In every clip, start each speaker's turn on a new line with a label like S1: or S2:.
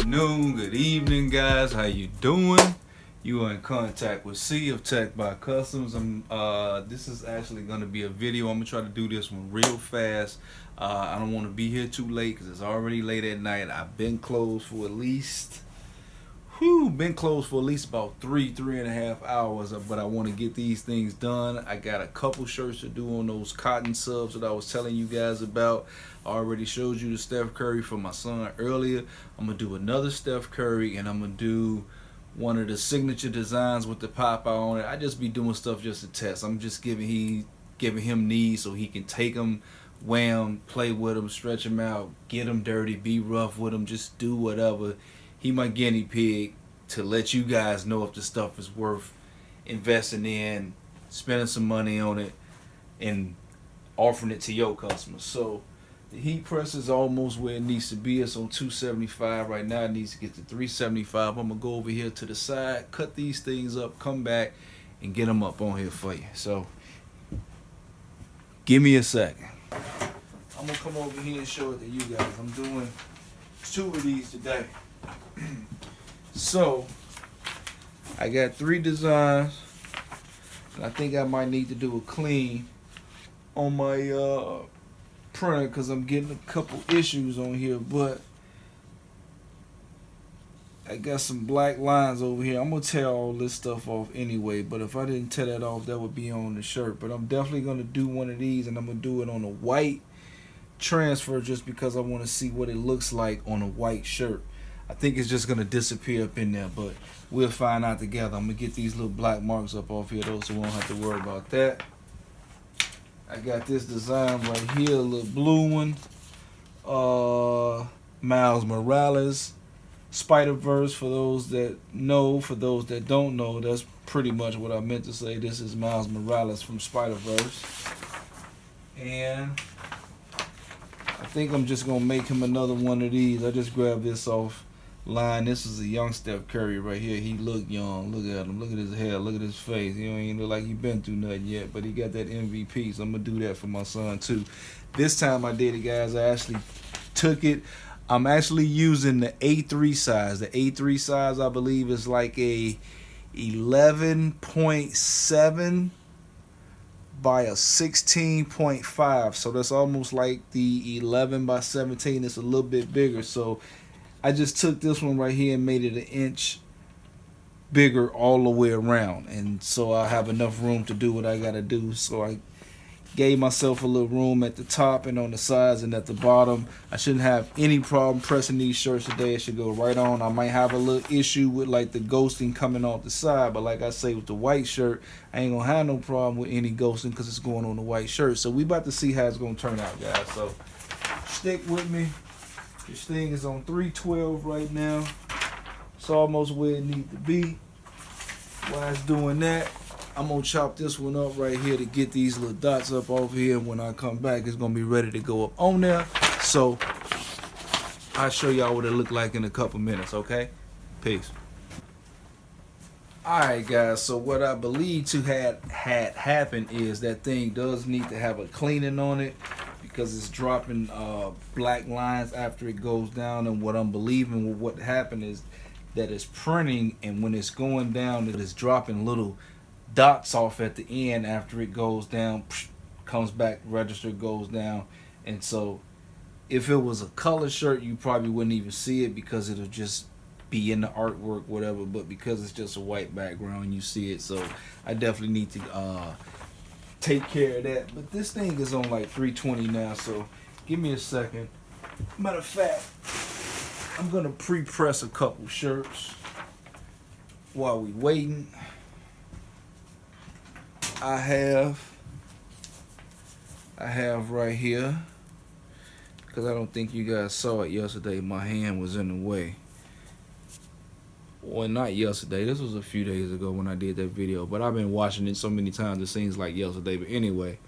S1: afternoon, good evening, guys. How you doing? You are in contact with C of Techbot Customs. This is actually going to be a video. I'm gonna try to do this one real fast. I don't want to be here too late because it's already late at night. I've been closed for at least about three and a half hours, but I want to get these things done. I got a couple shirts to do on those cotton subs that I was telling you guys about. I already showed you the Steph Curry for my son earlier. I'm gonna do another Steph Curry, and I'm gonna do one of the signature designs with the pop out on it. I just be doing stuff just to test. I'm just giving him needs so he can take them, wear them, play with them, stretch them out, get them dirty, be rough with them, just do whatever. He my guinea pig to let you guys know if the stuff is worth investing in, spending some money on it, and offering it to your customers. So the heat press is almost where it needs to be. It's on 275 right now. It needs to get to 375. I'm gonna go over here to the side, cut these things up, come back, and get them up on here for you. So give me a second. I'm gonna come over here and show it to you guys. I'm doing 2 of these today. So I got 3 designs, and I think I might need to do a clean on my printer because I'm getting a couple issues on here, but I got some black lines over here. I'm gonna tear all this stuff off anyway, but if I didn't tear that off, that would be on the shirt. But I'm definitely gonna do one of these, and I'm gonna do it on a white transfer just because I want to see what it looks like on a white shirt. I think it's just gonna disappear up in there, but we'll find out together. I'm gonna get these little black marks up off here though, so we won't have to worry about that. I got this design right here, a little blue one. Miles Morales, Spider-Verse, for those that know. For those that don't know, that's pretty much what I meant to say. This is Miles Morales from Spider-Verse. And I think I'm just going to make him another one of these. I just grabbed this off line. This is a young Steph Curry right here. He look young. Look at him. Look at his hair. Look at his face. He don't even look like he been through nothing yet, but he got that MVP, so I'm going to do that for my son too. This time I did it, guys. I actually took it. I'm actually using the A3 size. The A3 size, I believe, is like a 11.7 by a 16.5, so that's almost like the 11 by 17. It's a little bit bigger, so I just took this one right here and made it 1 inch bigger all the way around, and so I have enough room to do what I gotta do. So I gave myself a little room at the top and on the sides and at the bottom. I shouldn't have any problem pressing these shirts today. It should go right on. I might have a little issue with like the ghosting coming off the side, but like I say, with the white shirt, I ain't gonna have no problem with any ghosting because it's going on the white shirt. So we about to see how it's gonna turn out, guys. So stick with me. This thing is on 312 right now. It's almost where it needs to be. While it's doing that, I'm gonna chop this one up right here to get these little dots up over here. And when I come back, it's gonna be ready to go up on there. So I'll show y'all what it look like in a couple minutes, okay? Peace. Alright guys, so what I believe to had happened is that thing does need to have a cleaning on it because it's dropping black lines after it goes down. And what I'm believing what happened is that it's printing, and when it's going down, it is dropping little dots off at the end after it goes down, comes back, register, goes down. And so if it was a color shirt, you probably wouldn't even see it because it'll just be in the artwork, whatever. But because it's just a white background, you see it. So I definitely need to take care of that. But this thing is on like 320 now, so give me a second. Matter of fact, I'm gonna pre-press a couple shirts while we waiting. I have right here, because I don't think you guys saw it yesterday. My hand was in the way. Well, not yesterday. This was a few days ago when I did that video, but I've been watching it so many times it seems like yesterday. But anyway,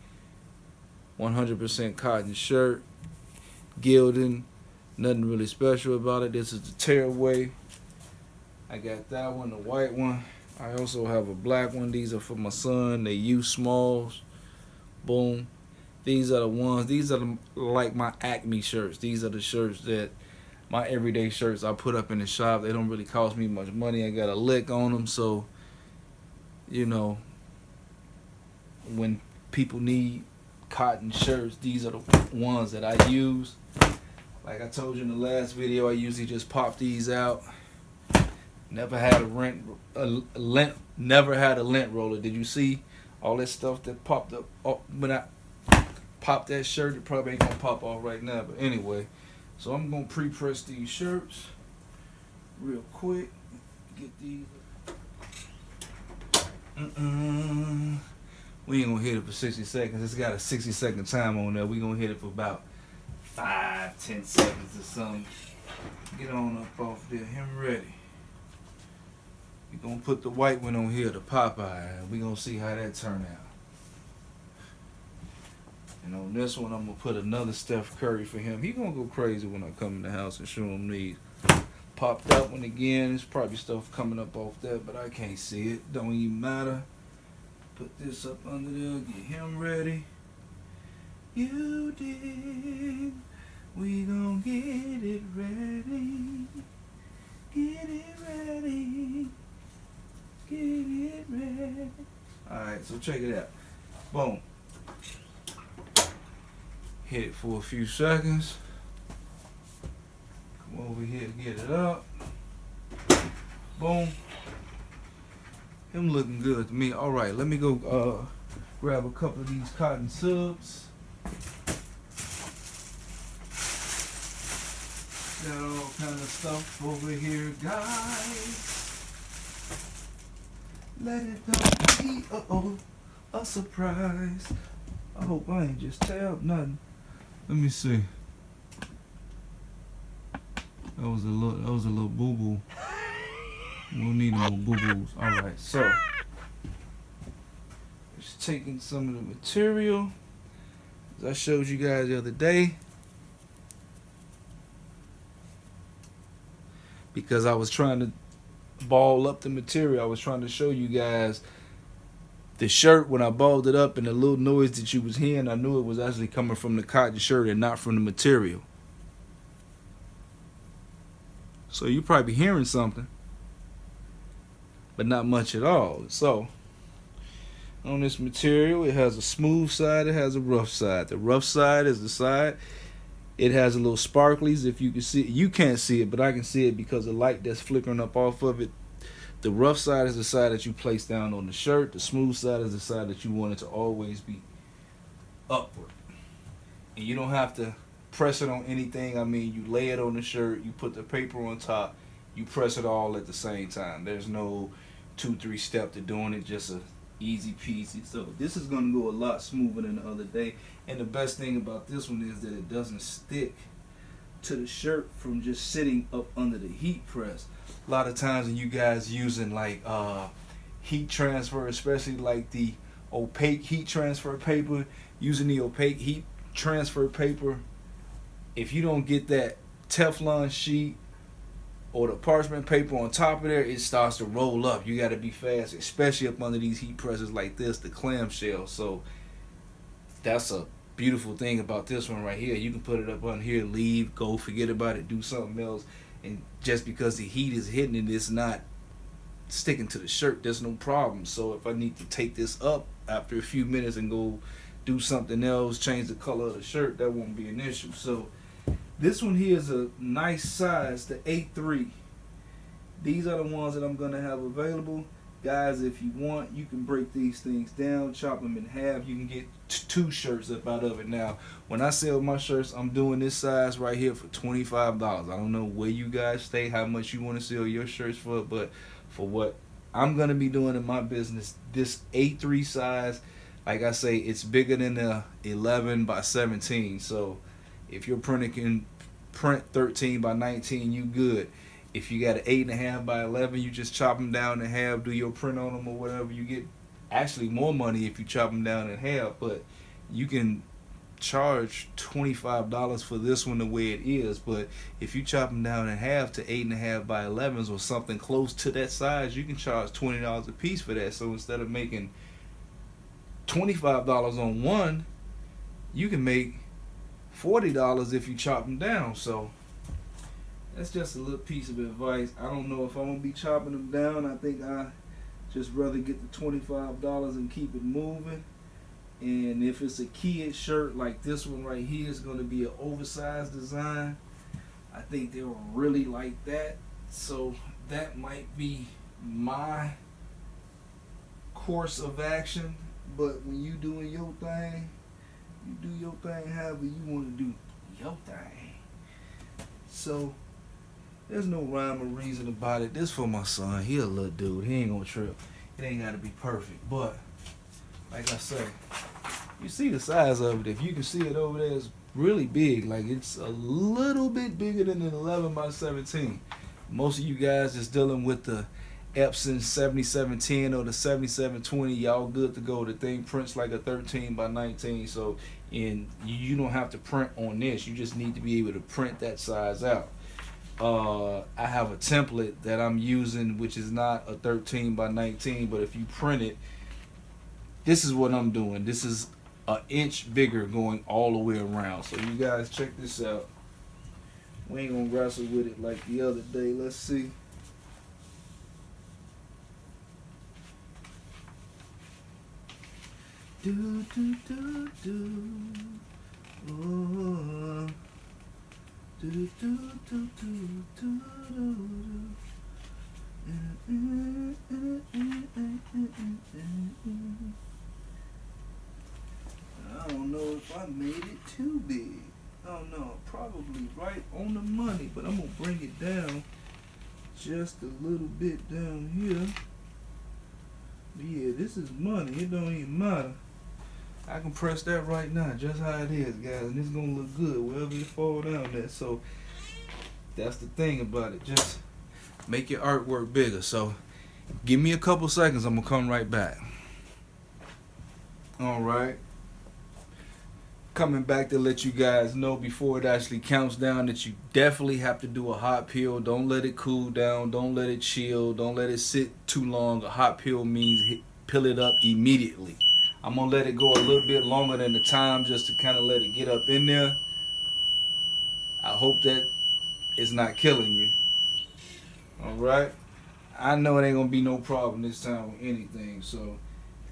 S1: 100% cotton shirt, Gilding. Nothing really special about it. This is the tearaway. I got that one, the white one. I also have a black one. These are for my son. They use smalls. Boom. These are the ones. These are like my Acme shirts. These are the shirts that my everyday shirts I put up in the shop, they don't really cost me much money. I got a lick on them, so you know, when people need cotton shirts, these are the ones that I use. Like I told you in the last video, I usually just pop these out. Never had never had a lint roller. Did you see all that stuff that popped up? Oh, when I pop that shirt, it probably ain't gonna pop off right now. But anyway, so I'm gonna pre-press these shirts real quick. Get these. We ain't gonna hit it for 60 seconds. It's got a 60-second time on there. We gonna hit it for about 5-10 seconds or something. Get on up off there. Him ready. We gonna put the white one on here, the Popeye, and we gonna see how that turn out. And on this one, I'm gonna put another Steph Curry for him. He gonna go crazy when I come in the house and show him these. Pop that one again. There's probably stuff coming up off that, but I can't see it. Don't even matter. Put this up under there. Get him ready. You did. We gon' get it ready. Get it ready. Get it ready. Alright, so check it out. Boom. Hit it for a few seconds. Come over here, get it up. Boom. Him looking good to me. Alright, let me go grab a couple of these CottonSubs. Got all kind of stuff over here, guys. Let it not be a surprise. I hope I ain't just tabbed nothing. Let me see. That was a little boo boo. We'll need more boo boos. All right, so just taking some of the material as I showed you guys the other day, because I was trying to ball up the material. I was trying to show you guys the shirt when I balled it up, and the little noise that you was hearing, I knew it was actually coming from the cotton shirt and not from the material. So you probably hearing something, but not much at all. So on this material, it has a smooth side, it has a rough side. The rough side is the side, it has a little sparklies. If you can see it, you can't see it, but I can see it because the light that's flickering up off of it. The rough side is the side that you place down on the shirt. The smooth side is the side that you want it to always be upward. And you don't have to press it on anything. I mean, you lay it on the shirt, you put the paper on top, you press it all at the same time. There's no 2-3 step to doing it, just a easy peasy. So this is going to go a lot smoother than the other day. And the best thing about this one is that it doesn't stick to the shirt from just sitting up under the heat press. A lot of times when you guys using like heat transfer, especially like the opaque heat transfer paper, using the opaque heat transfer paper, if you don't get that Teflon sheet or the parchment paper on top of there, it starts to roll up. You got to be fast, especially up under these heat presses like this, the clamshell. So that's a beautiful thing about this one right here. You can put it up on here, leave, go, forget about it, do something else. And just because the heat is hitting it, it's not sticking to the shirt, there's no problem. So if I need to take this up after a few minutes and go do something else, change the color of the shirt, that won't be an issue. So this one here is a nice size, the 8-3. These are the ones that I'm going to have available. Guys, if you want, you can break these things down, chop them in half. You can get 2 shirts up out of it. Now, when I sell my shirts, I'm doing this size right here for $25. I don't know where you guys stay, how much you want to sell your shirts for, but for what I'm going to be doing in my business, this 8-3 size, like I say, it's bigger than the 11 by 17. So if your printer can print 13 by 19, you good. If you got an 8.5 by 11, you just chop them down in half, do your print on them or whatever. You get actually more money if you chop them down in half, but you can charge $25 for this one the way it is. But if you chop them down in half to 8.5 by 11s or something close to that size, you can charge $20 a piece for that. So instead of making $25 on one, you can make $40 if you chop them down. So that's just a little piece of advice. I don't know if I'm gonna be chopping them down. I think I just rather get the $25 and keep it moving. And if it's a kid shirt like this one right here, is gonna be an oversized design. I think they will really like that. So that might be my course of action. But when you doing your thing, you do your thing however you want to do your thing. So there's no rhyme or reason about it. This for my son. He a little dude. He ain't gonna trip. It ain't gotta be perfect. But like I say, you see the size of it. If you can see it over there, it's really big. Like it's a little bit bigger than an 11 by 17. Most of you guys is dealing with the Epson 7710 or the 7720. Y'all good to go. The thing prints like a 13 by 19. So you don't have to print on this. You just need to be able to print that size out. I have a template that I'm using, which is not a 13 by 19, but if you print it, this is what I'm doing. This is an inch bigger going all the way around. So you guys check this out. We ain't gonna wrestle with it like the other day. Let's see. Do do do do. Oh. Do do do do do do. I don't know if I made it too big. Oh no, probably right on the money, but I'm gonna bring it down just a little bit down here. But yeah, this is money. It don't even matter. I can press that right now, just how it is, guys, and it's gonna look good wherever it fall down there. So that's the thing about it. Just make your artwork bigger. So give me a couple seconds. I'm gonna come right back. All right. Coming back to let you guys know before it actually counts down that you definitely have to do a hot peel. Don't let it cool down. Don't let it chill. Don't let it sit too long. A hot peel means peel it up immediately. I'm gonna let it go a little bit longer than the time just to kind of let it get up in there. I hope that it's not killing you. All right. I know it ain't gonna be no problem this time with anything, so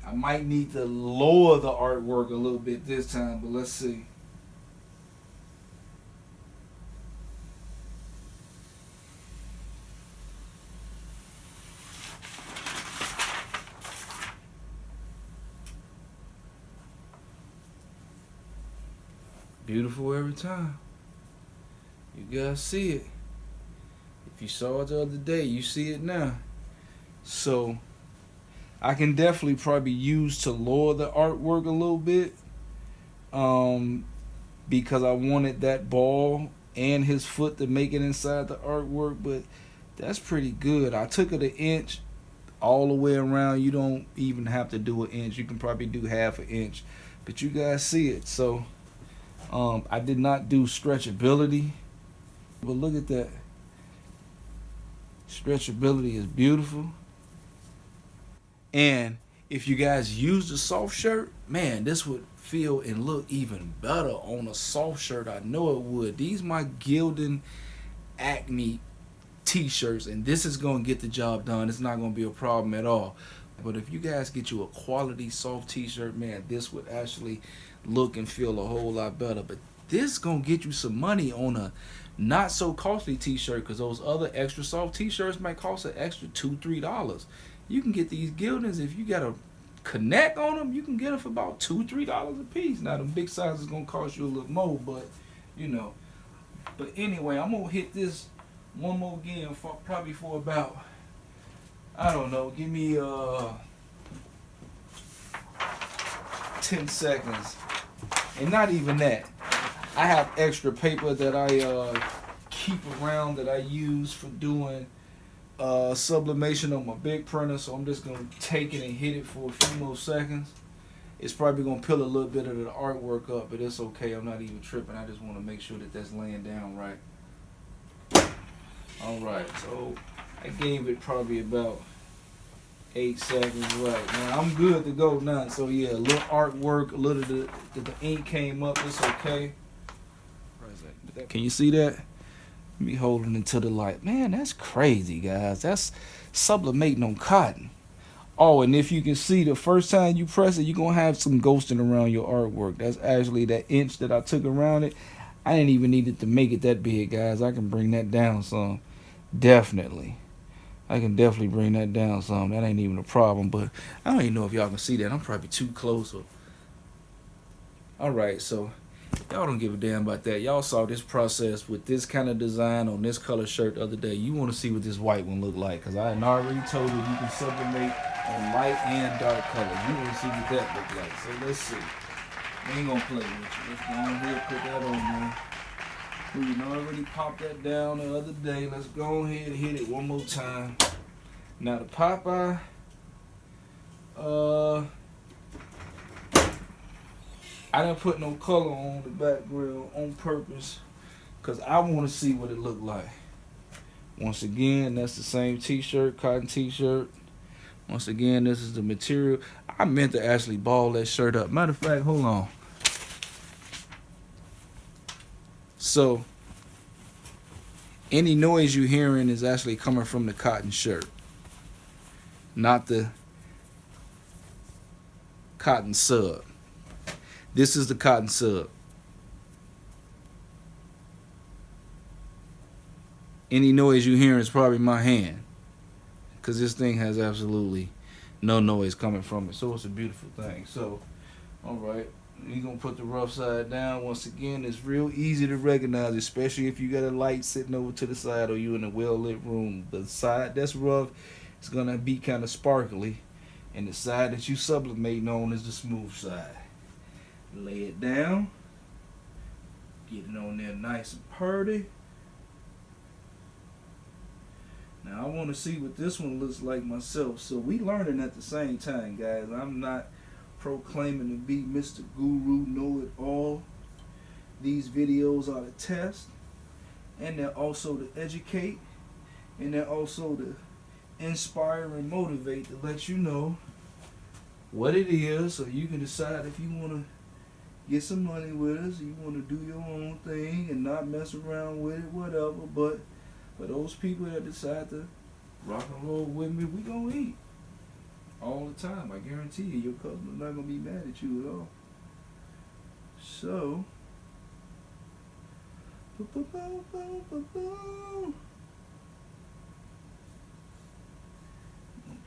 S1: I might need to lower the artwork a little bit this time, but let's see. Beautiful every time. You guys see it. If you saw it the other day, you see it now. So I can definitely probably use to lower the artwork a little bit, because I wanted that ball and his foot to make it inside the artwork, but that's pretty good. I took it 1 inch all the way around. You don't even have to do 1 inch. You can probably do half 1 inch, but you guys see it. So I did not do stretchability, but look at that. Stretchability is beautiful. And if you guys use the soft shirt, man, this would feel and look even better on a soft shirt. I know it would. These my Gilding Acme t-shirts, and this is going to get the job done. It's not going to be a problem at all. But if you guys get you a quality soft t-shirt, man, this would actually look and feel a whole lot better. But this is going to get you some money on a not so costly t-shirt, because those other extra soft t-shirts might cost an extra $2-3. You can get these Gildings, if you got a connect on them, you can get them for about $2-3 a piece. Now, the big size is going to cost you a little more, but, you know. But anyway, I'm going to hit this one more again, probably for about, I don't know, give me 10 seconds. And not even that. I have extra paper that I keep around that I use for doing sublimation on my big printer, so I'm just going to take it and hit it for a few more seconds. It's probably going to peel a little bit of the artwork up, but it's okay. I'm not even tripping. I just want to make sure that that's laying down right. Alright, so I gave it probably about 8 seconds right. Now I'm good to go now. So yeah, a little artwork, a little the ink came up, it's okay. Can you see that? Me holding it to the light. Man, that's crazy, guys. That's sublimating on cotton. Oh, and if you can see, the first time you press it, you're going to have some ghosting around your artwork. That's actually that inch that I took around it. I didn't even need it to make it that big, guys. I can bring that down some. Definitely. I can definitely bring that down some. That ain't even a problem. But I don't even know if y'all can see that. I'm probably too close. Alright, so y'all don't give a damn about that. Y'all saw this process with this kind of design on this color shirt the other day. You want to see what this white one look like, because I had already told you you can sublimate on light and dark color. You want to see what that look like. So let's see. We ain't gonna play with you. Let's go on here, put that on there. We already popped that down the other day. Let's go ahead and hit it one more time. Now the Popeye, I didn't put no color on the background on purpose because I want to see what it looked like. Once again, that's the same t-shirt, cotton t-shirt. Once again, this is the material. I meant to actually ball that shirt up. Matter of fact, hold on. So, any noise you're hearing is actually coming from the cotton shirt, not the cotton sub. This is the cotton sub. Any noise you hear is probably my hand, because this thing has absolutely no noise coming from it. So it's a beautiful thing. So, all right, we're going to put the rough side down. Once again, it's real easy to recognize, especially if you got a light sitting over to the side or you in a well-lit room. The side that's rough is going to be kind of sparkly, and the side that you sublimating on is the smooth side. Lay it down, get it on there nice and purty. Now I want to see what this one looks like myself. So we learning at the same time, guys. I'm not proclaiming to be Mr. Guru Know-It-All. These videos are to test, and they're also to educate, and they're also to inspire and motivate, to let you know what it is, so you can decide if you want to get some money with us, you want to do your own thing and not mess around with it, whatever. But for those people that decide to rock and roll with me, we gonna eat all the time. I guarantee you, your customer's not gonna be mad at you at all. So, gonna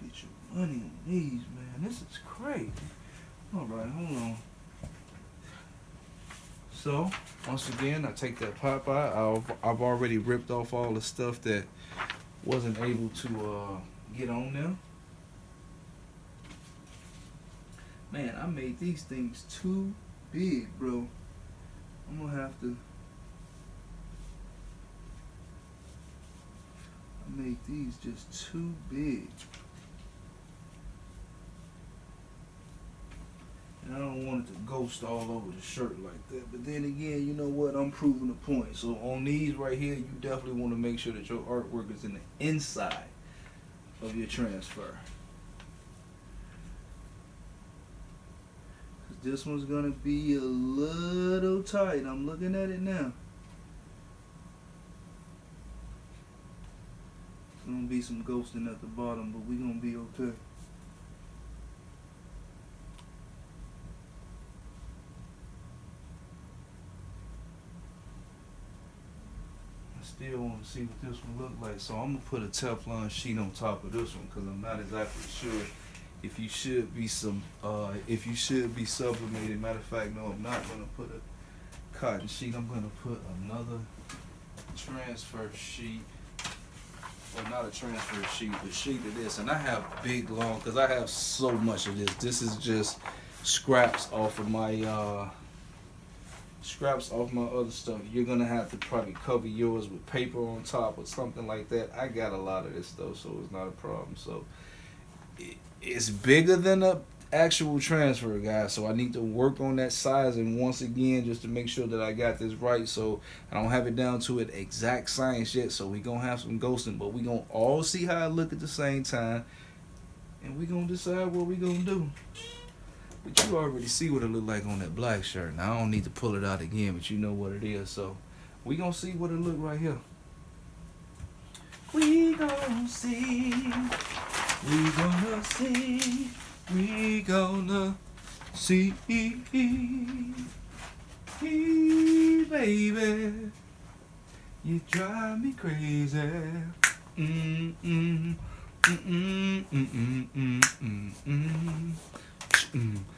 S1: get your money on these, man. This is crazy. All right, hold on. So, once again, I take that Popeye. I've already ripped off all the stuff that wasn't able to get on there. Man, I made these things too big, bro. I'm gonna have to. I made these just too big. I don't want it to ghost all over the shirt like that. But then again, you know what? I'm proving a point. So on these right here, you definitely want to make sure that your artwork is in the inside of your transfer. Because this one's going to be a little tight. I'm looking at it now. There's going to be some ghosting at the bottom, but we're going to be okay. Still want to see what this one look like, so I'm gonna put a Teflon sheet on top of this one because I'm not exactly sure if you should be sublimated. Matter of fact, no, I'm not gonna put a cotton sheet. I'm gonna put another transfer sheet, or not a transfer sheet, but sheet of this. And I have big long, because I have so much of this. This is just scraps off of my other stuff. You're gonna have to probably cover yours with paper on top or something like that. I got a lot of this stuff, so it's not a problem. So it's bigger than the actual transfer, guys, so I need to work on that sizing once again, just to make sure that I got this right. So I don't have it down to an exact science yet, so we gonna have some ghosting, but we gonna all see how it look at the same time, and we gonna decide what we gonna do. But you already see what it look like on that black shirt. Now I don't need to pull it out again, but you know what it is. So we gonna see what it look right here. We gonna see. We gonna see. We gonna see. Baby, you drive me crazy. Mm mm mm mm mm mm mm mm mm.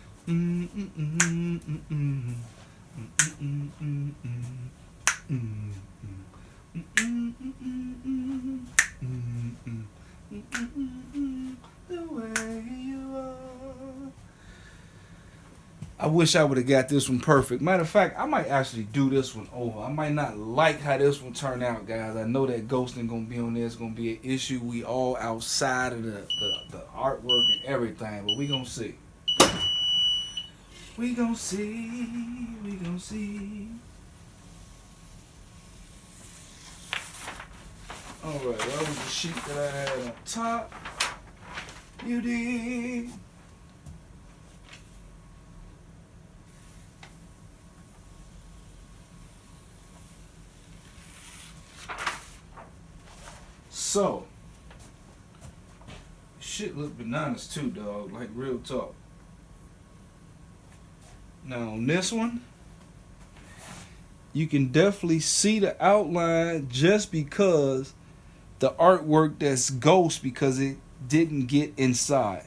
S1: The way you are. I wish I would have got this one perfect. Matter of fact, I might actually do this one over. I might not like how this one turned out, guys. I know that ghosting gonna be on there. It's gonna be an issue. We all outside of the artwork and everything, but we gonna see. We gon' see, we gon' see. Alright, that was the sheet that I had on top. You did. So, shit look bananas too, dog. Like real talk. Now on this one, you can definitely see the outline just because the artwork that's ghost because it didn't get inside.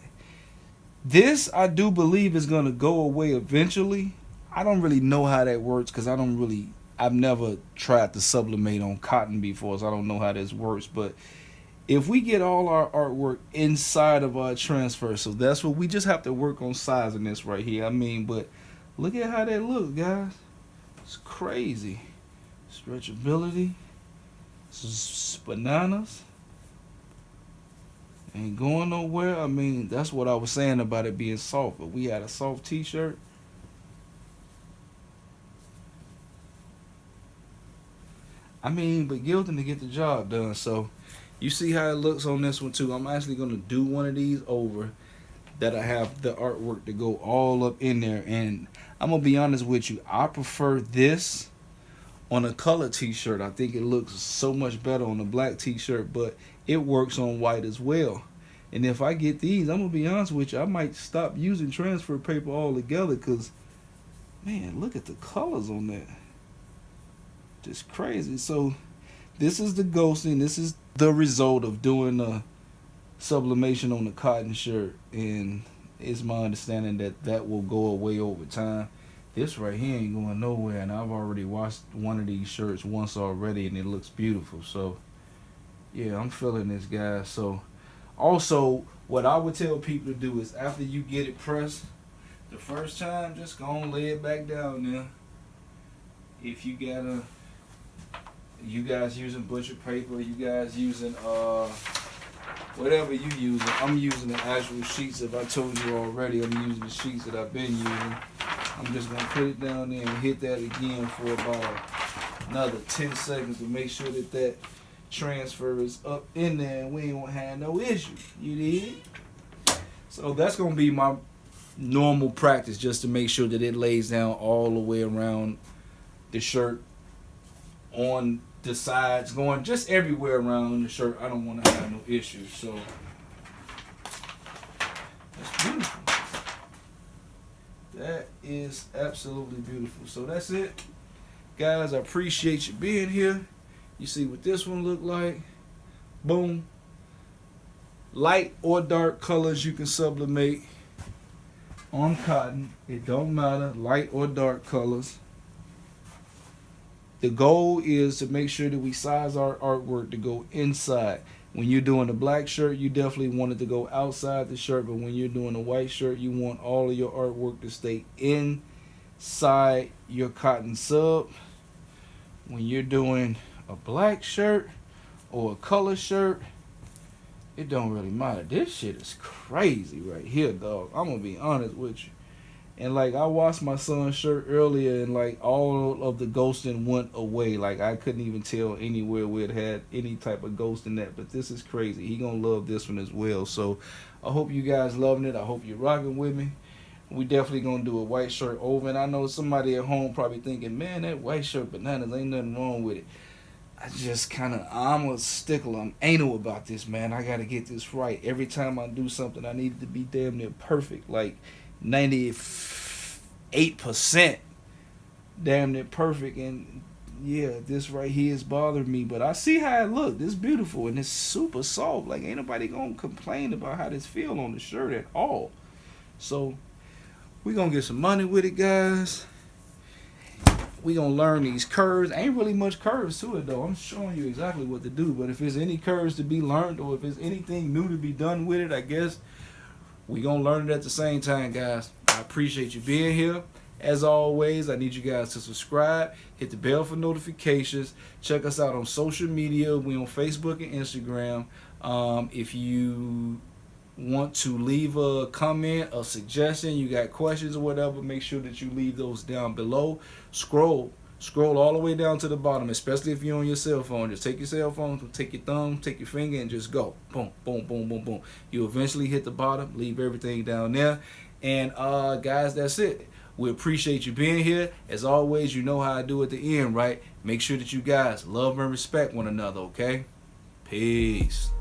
S1: This I do believe is gonna go away eventually. I don't really know how that works because I've never tried to sublimate on cotton before, so I don't know how this works. But if we get all our artwork inside of our transfer, so that's what we just have to work on sizing this right here. I mean, but look at how that looks, guys. It's crazy. Stretchability. It's bananas. Ain't going nowhere. I mean, that's what I was saying about it being soft. But we had a soft t-shirt. I mean, but Gilding to get the job done. So you see how it looks on this one too. I'm actually going to do one of these over that I have the artwork to go all up in there. And I'm going to be honest with you. I prefer this on a color t-shirt. I think it looks so much better on a black t-shirt, but it works on white as well. And if I get these, I'm going to be honest with you, I might stop using transfer paper altogether because, man, look at the colors on that. Just crazy. So this is the ghosting. This is the result of doing a sublimation on the cotton shirt, and it's my understanding that that will go away over time. This right here ain't going nowhere, and I've already washed one of these shirts once already, and it looks beautiful. So yeah, I'm feeling this, guys. So also, what I would tell people to do is after you get it pressed the first time, just go and lay it back down there. If you guys using butcher paper, you guys using whatever you using. I'm using the actual sheets. If I told you already, I'm using the sheets that I've been using. I'm just gonna put it down there and hit that again for about another 10 seconds to make sure that that transfer is up in there and we ain't gonna have no issue. You did? So that's gonna be my normal practice, just to make sure that it lays down all the way around the shirt, on the sides, going just everywhere around the shirt. I don't want to have no issues. So that's beautiful. That is absolutely beautiful. So that's it, guys. I appreciate you being here. You see what this one look like. Boom. Light or dark colors you can sublimate on cotton. It don't matter, light or dark colors. The goal is to make sure that we size our artwork to go inside. When you're doing a black shirt, you definitely want it to go outside the shirt, but when you're doing a white shirt, you want all of your artwork to stay inside your cotton sub. When you're doing a black shirt or a color shirt, it don't really matter. This shit is crazy right here, dog. I'm gonna be honest with you. And like, I washed my son's shirt earlier, and like all of the ghosting went away. Like, I couldn't even tell anywhere where it had any type of ghost in that. But this is crazy. He gonna love this one as well. So I hope you guys loving it. I hope you're rocking with me. We definitely gonna do a white shirt over. And I know somebody at home probably thinking, man, that white shirt bananas, ain't nothing wrong with it. I'm a stickler. I'm anal about this, man. I gotta get this right. Every time I do something, I need it to be damn near perfect. Like 98% damn near perfect. And yeah, this right here is bothering me. But I see how it look. This beautiful and it's super soft. Like ain't nobody gonna complain about how this feel on the shirt at all. So we gonna get some money with it, guys. We gonna learn these curves. Ain't really much curves to it though. I'm showing you exactly what to do. But if there's any curves to be learned or if there's anything new to be done with it, I guess we gonna learn it at the same time, guys. I appreciate you being here. As always, I need you guys to subscribe, hit the bell for notifications. Check us out on social media. We on Facebook and Instagram. If you want to leave a comment, a suggestion, you got questions or whatever, make sure that you leave those down below. Scroll all the way down to the bottom, especially if you're on your cell phone. Just take your cell phone, take your thumb, take your finger, and just go. Boom, boom, boom, boom, boom. You eventually hit the bottom, leave everything down there. And guys, that's it. We appreciate you being here. As always, you know how I do at the end, right? Make sure that you guys love and respect one another, okay? Peace.